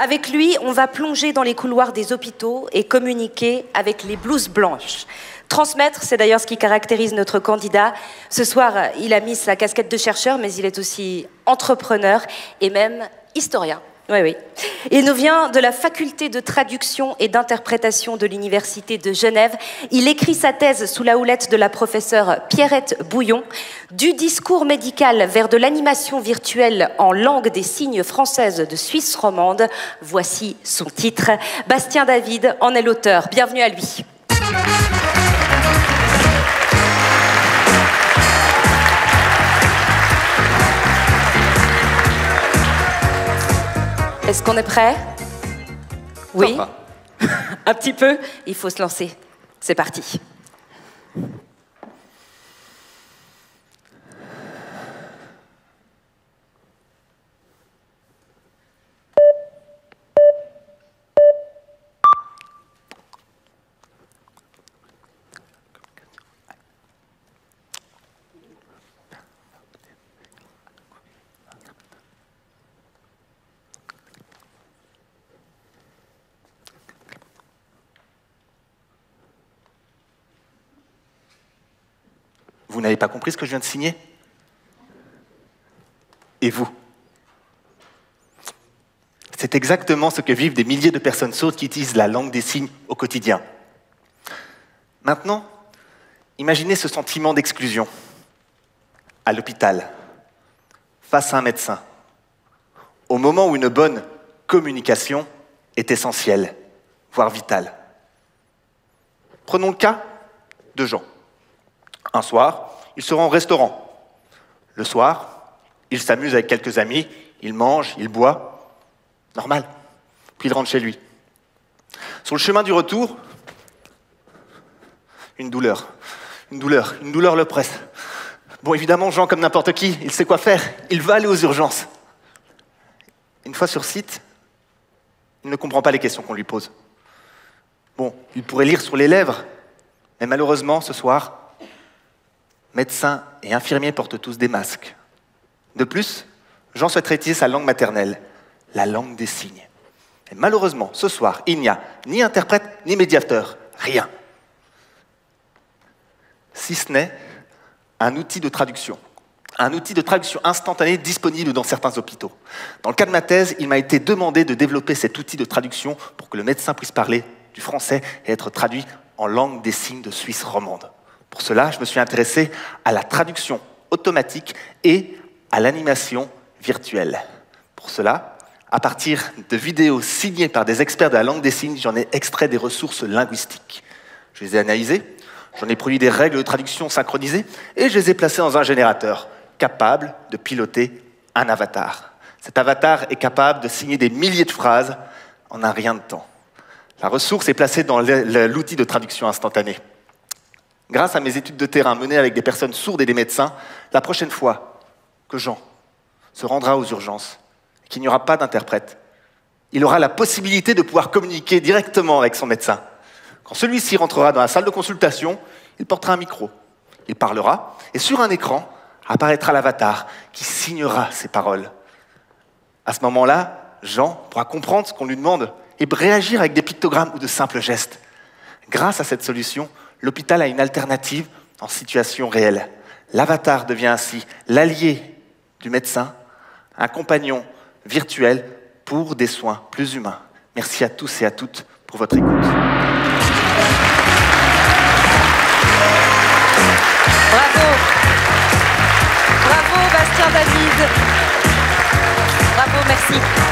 Avec lui, on va plonger dans les couloirs des hôpitaux et communiquer avec les blouses blanches. Transmettre, c'est d'ailleurs ce qui caractérise notre candidat. Ce soir, il a mis sa casquette de chercheur, mais il est aussi entrepreneur et même historien. Oui, oui. Il nous vient de la faculté de traduction et d'interprétation de l'Université de Genève. Il écrit sa thèse sous la houlette de la professeure Pierrette Bouillon. Du discours médical vers de l'animation virtuelle en langue des signes française de Suisse romande. Voici son titre. Bastien David en est l'auteur. Bienvenue à lui. Est-ce qu'on est prêt? Oui. Un petit peu. Il faut se lancer. C'est parti. Vous n'avez pas compris ce que je viens de signer? Et vous? C'est exactement ce que vivent des milliers de personnes sourdes qui utilisent la langue des signes au quotidien. Maintenant, imaginez ce sentiment d'exclusion à l'hôpital, face à un médecin, au moment où une bonne communication est essentielle, voire vitale. Prenons le cas de Jean. Un soir, il se rend au restaurant. Le soir, il s'amuse avec quelques amis, il mange, il boit. Normal. Puis il rentre chez lui. Sur le chemin du retour, une douleur le presse. Bon, évidemment, Jean, comme n'importe qui, il sait quoi faire. Il va aller aux urgences. Une fois sur site, il ne comprend pas les questions qu'on lui pose. Bon, il pourrait lire sur les lèvres, mais malheureusement, ce soir, médecins et infirmiers portent tous des masques. De plus, Jean souhaiterait utiliser sa langue maternelle, la langue des signes. Et malheureusement, ce soir, il n'y a ni interprète, ni médiateur, rien. Si ce n'est un outil de traduction instantanée disponible dans certains hôpitaux. Dans le cas de ma thèse, il m'a été demandé de développer cet outil de traduction pour que le médecin puisse parler du français et être traduit en langue des signes de Suisse romande. Pour cela, je me suis intéressé à la traduction automatique et à l'animation virtuelle. Pour cela, à partir de vidéos signées par des experts de la langue des signes, j'en ai extrait des ressources linguistiques. Je les ai analysées, j'en ai produit des règles de traduction synchronisées et je les ai placées dans un générateur capable de piloter un avatar. Cet avatar est capable de signer des milliers de phrases en un rien de temps. La ressource est placée dans l'outil de traduction instantanée. Grâce à mes études de terrain menées avec des personnes sourdes et des médecins, la prochaine fois que Jean se rendra aux urgences, qu'il n'y aura pas d'interprète, il aura la possibilité de pouvoir communiquer directement avec son médecin. Quand celui-ci rentrera dans la salle de consultation, il portera un micro, il parlera, et sur un écran apparaîtra l'avatar qui signera ses paroles. À ce moment-là, Jean pourra comprendre ce qu'on lui demande et réagir avec des pictogrammes ou de simples gestes. Grâce à cette solution, l'hôpital a une alternative en situation réelle. L'avatar devient ainsi l'allié du médecin, un compagnon virtuel pour des soins plus humains. Merci à tous et à toutes pour votre écoute. Bravo. Bravo Bastien David. Bravo, merci.